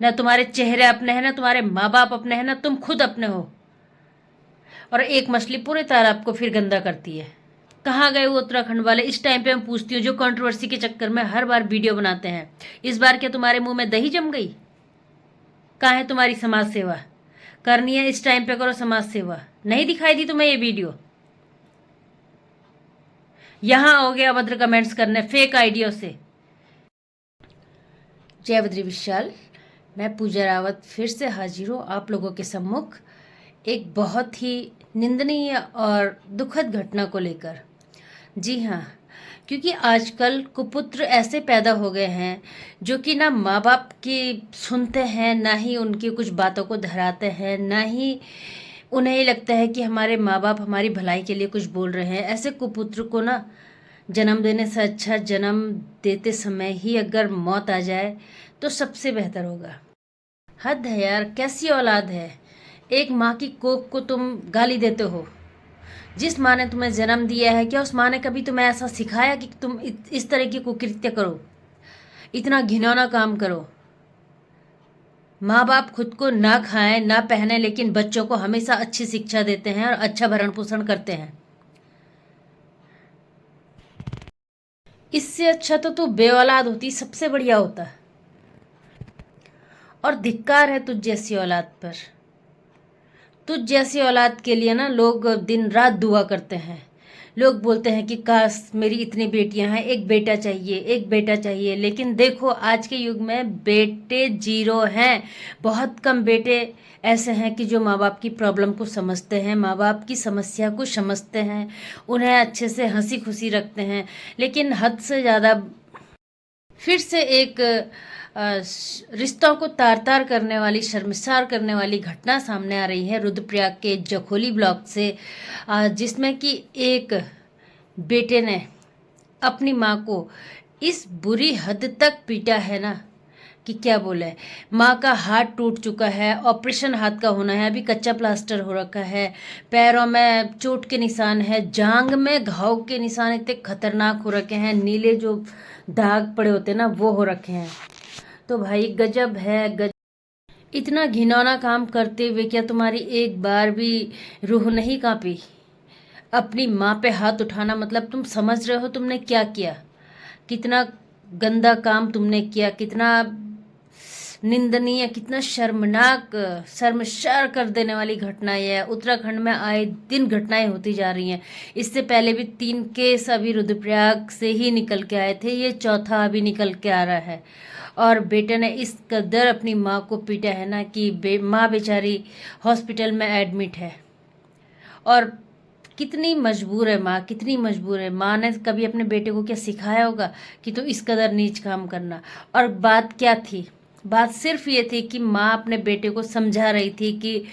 ना तुम्हारे चेहरे अपने हैं, ना तुम्हारे माँ बाप अपने हैं, ना तुम खुद अपने हो। और एक मछली पूरे तालाब को फिर गंदा करती है। कहाँ गए वो उत्तराखंड वाले? इस टाइम पे मैं पूछती हूँ, जो कंट्रोवर्सी के चक्कर में हर बार वीडियो बनाते हैं। इस बार क्या तुम्हारे मुंह में दही जम गई? कहाँ है तुम्हारी समाज सेवा? करनी है इस टाइम पे करो समाज सेवा। नहीं दिखाई दी तुम्हें ये वीडियो? यहां आओगे अभद्र कमेंट्स करने फेक आइडियो से। जय बद्री विशाल, मैं पूजा रावत फिर से हाजिर हूँ आप लोगों के सम्मुख एक बहुत ही निंदनीय और दुखद घटना को लेकर। जी हाँ, क्योंकि आजकल कुपुत्र ऐसे पैदा हो गए हैं जो कि ना माँ बाप की सुनते हैं, ना ही उनकी कुछ बातों को धराते हैं, ना ही उन्हें ये लगता है कि हमारे माँ बाप हमारी भलाई के लिए कुछ बोल रहे हैं। ऐसे कुपुत्र को ना जन्म देने से अच्छा जन्म देते समय ही अगर मौत आ जाए तो सबसे बेहतर होगा। हद है यार, कैसी औलाद है? एक माँ की कोख को तुम गाली देते हो। जिस माँ ने तुम्हें जन्म दिया है, क्या उस माँ ने कभी तुम्हें ऐसा सिखाया कि तुम इस तरह की कुकृत्य करो, इतना घिनौना काम करो? माँ बाप खुद को ना खाएं ना पहने, लेकिन बच्चों को हमेशा अच्छी शिक्षा देते हैं और अच्छा भरण पोषण करते हैं। इससे अच्छा तो तू बेऔलाद होती, सबसे बढ़िया होता। और धिक्कार है तुझ जैसी औलाद पर। तुझ जैसी औलाद के लिए ना लोग दिन रात दुआ करते हैं। लोग बोलते हैं कि काश मेरी इतनी बेटियां हैं, एक बेटा चाहिए, एक बेटा चाहिए। लेकिन देखो आज के युग में बेटे जीरो हैं। बहुत कम बेटे ऐसे हैं कि जो माँ बाप की प्रॉब्लम को समझते हैं, माँ बाप की समस्या को समझते हैं, उन्हें अच्छे से हंसी खुशी रखते हैं। लेकिन हद से ज़्यादा फिर से एक रिश्तों को तार तार करने वाली, शर्मसार करने वाली घटना सामने आ रही है रुद्रप्रयाग के जखोली ब्लॉक से, जिसमें कि एक बेटे ने अपनी माँ को इस बुरी हद तक पीटा है ना कि क्या बोले। माँ का हाथ टूट चुका है, ऑपरेशन हाथ का होना है, अभी कच्चा प्लास्टर हो रखा है, पैरों में चोट के निशान है, जांग में घाव के निशान इतने खतरनाक हो रखे हैं, नीले जो दाग पड़े होते हैं ना वो हो रखे हैं। तो भाई गजब है गजब। इतना घिनौना काम करते हुए क्या तुम्हारी एक बार भी रूह नहीं कांपी? अपनी माँ पे हाथ उठाना मतलब तुम समझ रहे हो तुमने क्या किया? कितना गंदा काम तुमने किया, कितना निंदनीय, कितना शर्मनाक, शर्मसार कर देने वाली घटना ये है। उत्तराखंड में आए दिन घटनाएं होती जा रही हैं। इससे पहले भी 3 केस अभी रुद्रप्रयाग से ही निकल के आए थे, ये चौथा अभी निकल के आ रहा है। और बेटे ने इस कदर अपनी माँ को पीटा है ना कि माँ बेचारी हॉस्पिटल में एडमिट है। और कितनी मजबूर है माँ, कितनी मजबूर है। माँ ने कभी अपने बेटे को क्या सिखाया होगा कि तो इस कदर नीच काम करना? और बात क्या थी? बात सिर्फ ये थी कि माँ अपने बेटे को समझा रही थी कि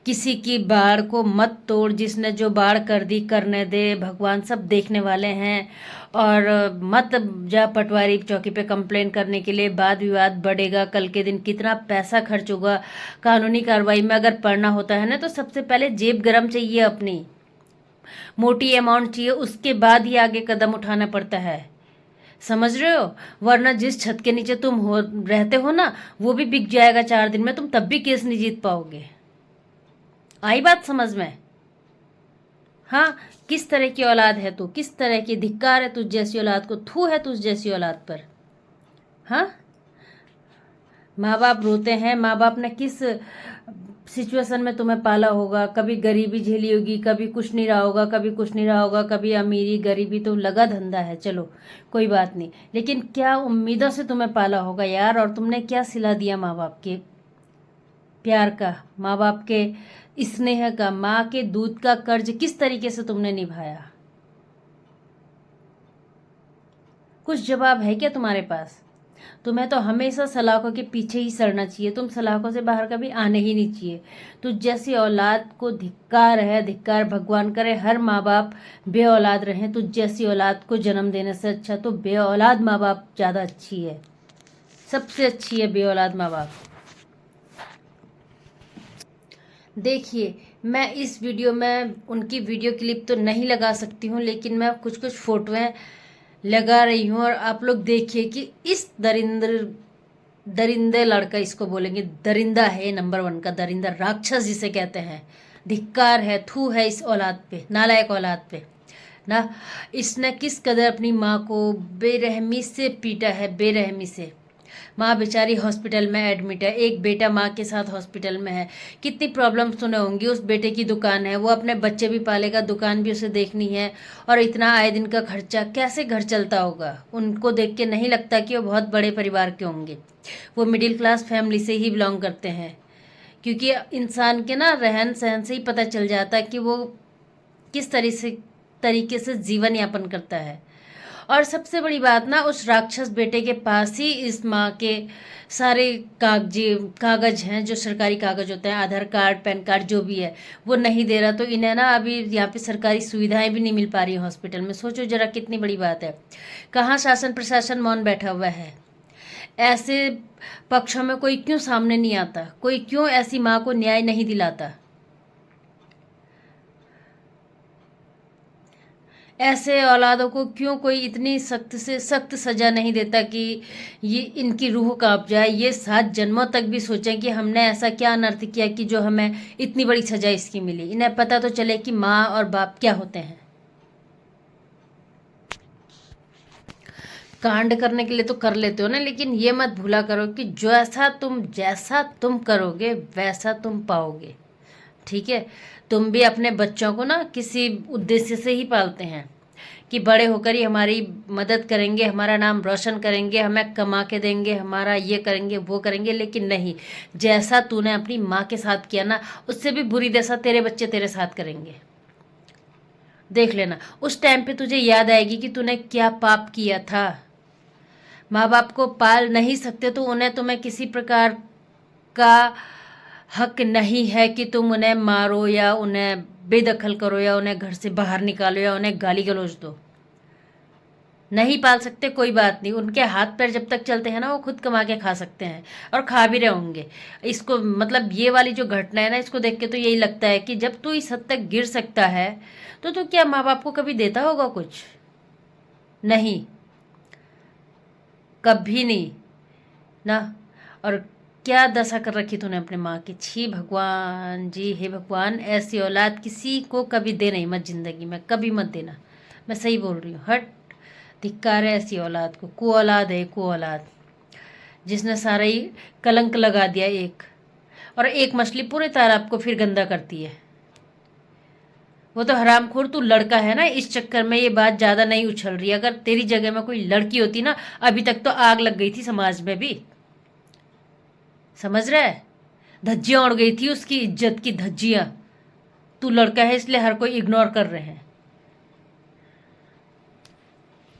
किसी की बाढ़ को मत तोड़, जिसने जो बाढ़ कर दी करने दे, भगवान सब देखने वाले हैं। और मत जा पटवारी चौकी पे कंप्लेन करने के लिए, वाद विवाद बढ़ेगा, कल के दिन कितना पैसा खर्च होगा। कानूनी कार्रवाई में अगर पड़ना होता है ना तो सबसे पहले जेब गरम चाहिए, अपनी मोटी अमाउंट चाहिए, उसके बाद ही आगे कदम उठाना पड़ता है। समझ रहे हो? वरना जिस छत के नीचे तुम रहते हो ना वो भी बिक जाएगा 4 दिन में, तुम तब भी केस नहीं जीत पाओगे। आई बात समझ में? हाँ, किस तरह की औलाद है तू? किस तरह की धिक्कार है तुझ जैसी औलाद को, थू है तुझ जैसी औलाद पर। हाँ, माँ बाप रोते हैं, माँ बाप ने किस सिचुएशन में तुम्हें पाला होगा, कभी गरीबी झेली होगी, कभी कुछ नहीं रहा होगा, कभी कुछ नहीं रहा होगा, कभी अमीरी गरीबी तो लगा धंधा है, चलो कोई बात नहीं। लेकिन क्या उम्मीदों से तुम्हें पाला होगा यार, और तुमने क्या सिला दिया माँ बाप के प्यार का, माँ बाप के स्नेह का, माँ के दूध का कर्ज किस तरीके से तुमने निभाया? कुछ जवाब है क्या तुम्हारे पास? तुम्हें तो हमेशा सलाखों के पीछे ही सड़ना चाहिए, तुम सलाखों से बाहर कभी आने ही नहीं चाहिए। तुझ जैसी औलाद को धिक्कार है, धिक्कार। भगवान करे हर माँ बाप बे औलाद रहें। तुझ जैसी औलाद को जन्म देने से अच्छा तो बे औलाद माँ बाप ज़्यादा अच्छी है, सबसे अच्छी है बे औलाद माँ बाप। देखिए, मैं इस वीडियो में उनकी वीडियो क्लिप तो नहीं लगा सकती हूँ, लेकिन मैं कुछ कुछ फ़ोटोएँ लगा रही हूँ और आप लोग देखिए कि इस दरिंद्र दरिंदे लड़का इसको बोलेंगे, दरिंदा है, नंबर 1 का दरिंदा, राक्षस जिसे कहते हैं। धिक्कार है, थू है इस औलाद पे, नालायक औलाद पे ना। इसने किस कदर अपनी माँ को बेरहमी से पीटा है, बेरहमी से। माँ बेचारी हॉस्पिटल में एडमिट है, एक बेटा माँ के साथ हॉस्पिटल में है। कितनी प्रॉब्लम्स सुने होंगी। उस बेटे की दुकान है, वो अपने बच्चे भी पालेगा, दुकान भी उसे देखनी है, और इतना आए दिन का खर्चा, कैसे घर चलता होगा। उनको देख के नहीं लगता कि वो बहुत बड़े परिवार के होंगे। वो मिडिल क्लास फैमिली से ही बिलोंग करते हैं, क्योंकि इंसान के ना रहन सहन से ही पता चल जाता है कि वो किस तरीके से जीवन यापन करता है। और सबसे बड़ी बात ना, उस राक्षस बेटे के पास ही इस माँ के सारे कागज हैं, जो सरकारी कागज होते हैं, आधार कार्ड, पैन कार्ड, जो भी है, वो नहीं दे रहा। तो इन्हें ना अभी यहाँ पे सरकारी सुविधाएं भी नहीं मिल पा रही हॉस्पिटल में। सोचो जरा कितनी बड़ी बात है। कहाँ शासन प्रशासन मौन बैठा हुआ है। ऐसे पक्षों में कोई क्यों सामने नहीं आता, कोई क्यों ऐसी माँ को न्याय नहीं दिलाता। ऐसे औलादों को क्यों कोई इतनी सख्त से सख्त सज़ा नहीं देता कि ये इनकी रूह कांप जाए, ये 7 जन्मों तक भी सोचें कि हमने ऐसा क्या अनर्थ किया कि जो हमें इतनी बड़ी सज़ा इसकी मिली। इन्हें पता तो चले कि माँ और बाप क्या होते हैं। कांड करने के लिए तो कर लेते हो ना, लेकिन ये मत भूला करो कि जैसा तुम करोगे वैसा तुम पाओगे। ठीक है। तुम भी अपने बच्चों को ना किसी उद्देश्य से ही पालते हैं कि बड़े होकर ही हमारी मदद करेंगे, हमारा नाम रोशन करेंगे, हमें कमा के देंगे, हमारा ये करेंगे वो करेंगे। लेकिन नहीं, जैसा तूने अपनी माँ के साथ किया ना, उससे भी बुरी दशा तेरे बच्चे तेरे साथ करेंगे। देख लेना, उस टाइम पे तुझे याद आएगी कि तूने क्या पाप किया था। माँ बाप को पाल नहीं सकते तो उन्हें तुम्हें किसी प्रकार का हक नहीं है कि तुम उन्हें मारो या उन्हें बेदखल करो या उन्हें घर से बाहर निकालो या उन्हें गाली गलौज दो। नहीं पाल सकते, कोई बात नहीं। उनके हाथ पैर जब तक चलते हैं ना, वो खुद कमा के खा सकते हैं और खा भी रहे होंगे। इसको मतलब ये वाली जो घटना है ना, इसको देख के तो यही लगता है कि जब तू इस हद तक गिर सकता है तो क्या माँ बाप को कभी देता होगा कुछ? नहीं, कभी नहीं ना। और क्या दशा कर रखी तूने अपने माँ की। छी भगवान जी, हे भगवान, ऐसी औलाद किसी को कभी दे नहीं मत ज़िंदगी में, कभी मत देना। मैं सही बोल रही हूँ। हट, धिक्कार है ऐसी औलाद को। को औलाद है, को औलाद, जिसने सारा ही कलंक लगा दिया। और एक मछली पूरे तालाब को फिर गंदा करती है। वो तो हरामखोर तू लड़का है ना, इस चक्कर में ये बात ज़्यादा नहीं उछल रही। अगर तेरी जगह में कोई लड़की होती ना, अभी तक तो आग लग गई थी समाज में भी। समझ रहा है? धज्जियाँ उड़ गई थी उसकी इज्जत की धज्जियाँ। तू लड़का है इसलिए हर कोई इग्नोर कर रहे हैं।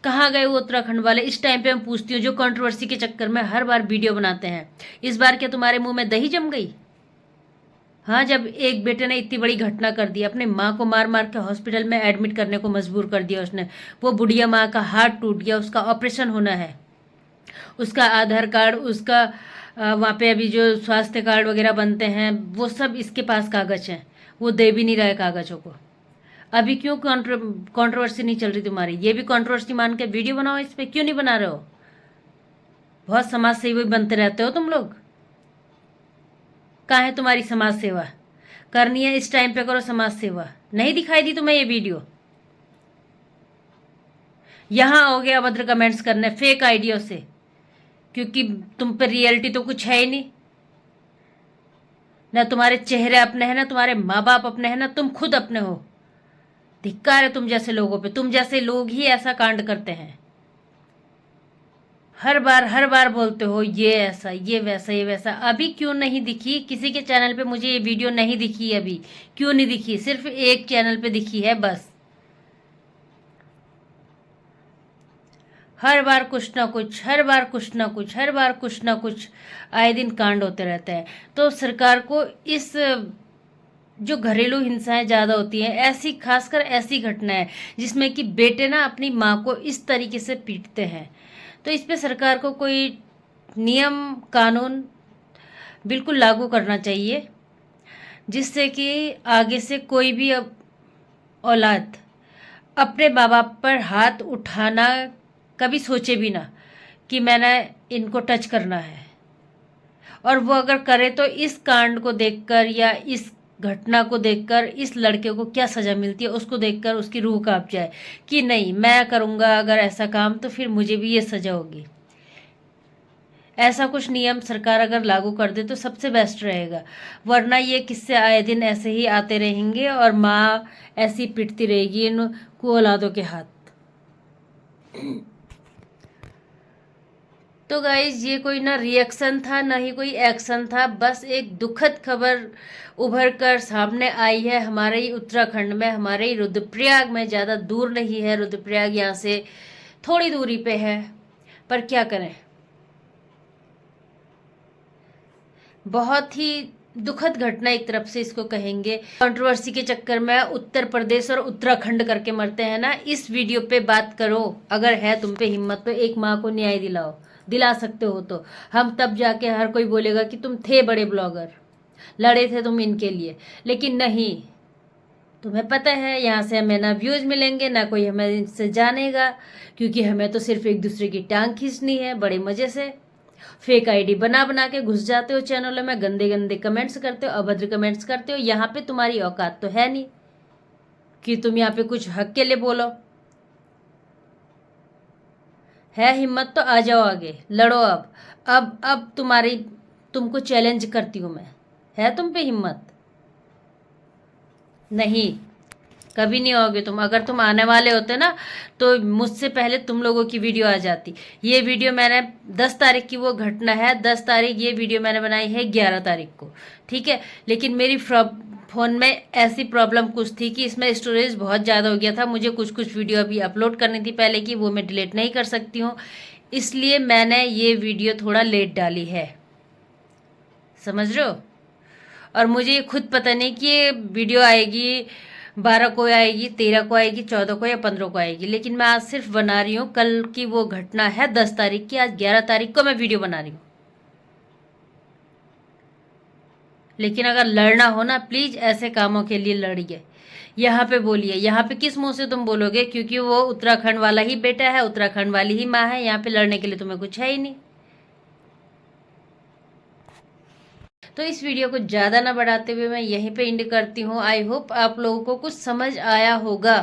कहाँ गए वो उत्तराखंड वाले? इस टाइम पे मैं पूछती हूँ, जो कंट्रोवर्सी के चक्कर में हर बार वीडियो बनाते हैं। इस बार क्या तुम्हारे मुंह में दही जम गई? हाँ, जब एक बेटे ने इतनी बड़ी घटना कर दी, अपने माँ को मार मार के हॉस्पिटल में एडमिट करने को मजबूर कर दिया उसने। वो बुढ़िया माँ का हार्ट टूट गया, उसका ऑपरेशन होना है, उसका आधार कार्ड, उसका वहाँ पे अभी जो स्वास्थ्य कार्ड वगैरह बनते हैं, वो सब इसके पास कागज हैं। वो दे भी नहीं रहा है कागजों को। अभी क्यों कंट्रोवर्सी नहीं चल रही तुम्हारी? ये भी कंट्रोवर्सी मान के वीडियो बनाओ इस पर, क्यों नहीं बना रहे हो? बहुत समाज सेवी बनते रहते हो तुम लोग। कहाँ है तुम्हारी समाज सेवा? करनी है इस टाइम पे करो समाज सेवा। नहीं दिखाई दी तुम्हें ये वीडियो? यहाँ आओगे अभद्र कमेंट्स करने फेक आइडिया से, क्योंकि तुम पे रियलिटी तो कुछ है ही नहीं ना। तुम्हारे चेहरे अपने हैं ना, तुम्हारे माँ बाप अपने हैं ना, तुम खुद अपने हो। धिक्कार है तुम जैसे लोगों पे। तुम जैसे लोग ही ऐसा कांड करते हैं। हर बार बोलते हो ये ऐसा, ये वैसा, ये वैसा। अभी क्यों नहीं दिखी किसी के चैनल पे? मुझे ये वीडियो नहीं दिखी अभी। क्यों नहीं दिखी? सिर्फ एक चैनल पे दिखी है बस। हर बार कुछ ना कुछ, हर बार कुछ ना कुछ, हर बार कुछ ना कुछ, आए दिन कांड होते रहते हैं। तो सरकार को इस जो घरेलू हिंसाएं ज़्यादा होती हैं, ऐसी खासकर ऐसी घटनाएं जिसमें कि बेटे ना अपनी माँ को इस तरीके से पीटते हैं, तो इस पे सरकार को कोई नियम कानून बिल्कुल लागू करना चाहिए, जिससे कि आगे से कोई भी औलाद अपने माँ बाप पर हाथ उठाना कभी सोचे भी ना कि मैंने इनको टच करना है। और वो अगर करे तो इस कांड को देखकर या इस घटना को देखकर इस लड़के को क्या सज़ा मिलती है, उसको देखकर उसकी रूह कांप जाए कि नहीं, मैं करूँगा अगर ऐसा काम तो फिर मुझे भी ये सज़ा होगी। ऐसा कुछ नियम सरकार अगर लागू कर दे तो सबसे बेस्ट रहेगा, वरना ये किस्से आए दिन ऐसे ही आते रहेंगे और माँ ऐसी पिटती रहेगी इन कुऔलादों के हाथ। तो गाइज ये कोई ना रिएक्शन था ना ही कोई एक्शन था, बस एक दुखद खबर उभर कर सामने आई है हमारे ही उत्तराखंड में, हमारे ही रुद्रप्रयाग में। ज़्यादा दूर नहीं है रुद्रप्रयाग, यहाँ से थोड़ी दूरी पे है, पर क्या करें, बहुत ही दुखद घटना एक तरफ से इसको कहेंगे। कंट्रोवर्सी के चक्कर में उत्तर प्रदेश और उत्तराखंड करके मरते हैं ना। इस वीडियो पे बात करो, अगर है तुम पे हिम्मत तो एक माँ को न्याय दिलाओ, दिला सकते हो तो हम तब जाके हर कोई बोलेगा कि तुम थे बड़े ब्लॉगर, लड़े थे तुम इनके लिए। लेकिन नहीं, तुम्हें पता है यहाँ से हमें ना व्यूज मिलेंगे ना कोई हमें इनसे जानेगा, क्योंकि हमें तो सिर्फ एक दूसरे की टांग खींचनी है बड़े मजे से। फेक आईडी बना बना के घुस जाते हो चैनलों में, गंदे गंदे कमेंट्स करते हो, अभद्र कमेंट्स करते हो। यहाँ पे तुम्हारी औकात तो है नहीं कि तुम यहाँ पे कुछ हक के लिए बोलो। है हिम्मत तो आ जाओ आगे, लड़ो। अब तुमको चैलेंज करती हूँ मैं, है तुम पे हिम्मत? नहीं, कभी नहीं आओगे तुम। अगर तुम आने वाले होते ना तो मुझसे पहले तुम लोगों की वीडियो आ जाती। ये वीडियो मैंने 10 तारीख की वो घटना है, 10 तारीख, ये वीडियो मैंने बनाई है 11 तारीख को, ठीक है। लेकिन मेरी फ़ोन में ऐसी प्रॉब्लम कुछ थी कि इसमें स्टोरेज बहुत ज़्यादा हो गया था, मुझे कुछ कुछ वीडियो अभी अपलोड करनी थी पहले की, वो मैं डिलीट नहीं कर सकती हूँ, इसलिए मैंने ये वीडियो थोड़ा लेट डाली है, समझ रहे हो। और मुझे ये खुद पता नहीं कि ये वीडियो आएगी 12 को आएगी, 13 को आएगी, 14 को या 15 को आएगी, लेकिन मैं आज सिर्फ बना रही हूँ। कल की वो घटना है 10 तारीख की, आज 11 तारीख को मैं वीडियो बना रही हूँ। लेकिन अगर लड़ना हो ना, प्लीज़ ऐसे कामों के लिए लड़िए, यहाँ पे बोलिए। यहाँ पे किस मुंह से तुम बोलोगे, क्योंकि वो उत्तराखंड वाला ही बेटा है, उत्तराखंड वाली ही माँ है, यहाँ पे लड़ने के लिए तुम्हें कुछ है ही नहीं। तो इस वीडियो को ज़्यादा ना बढ़ाते हुए मैं यहीं पे एंड करती हूँ। आई होप आप लोगों को कुछ समझ आया होगा।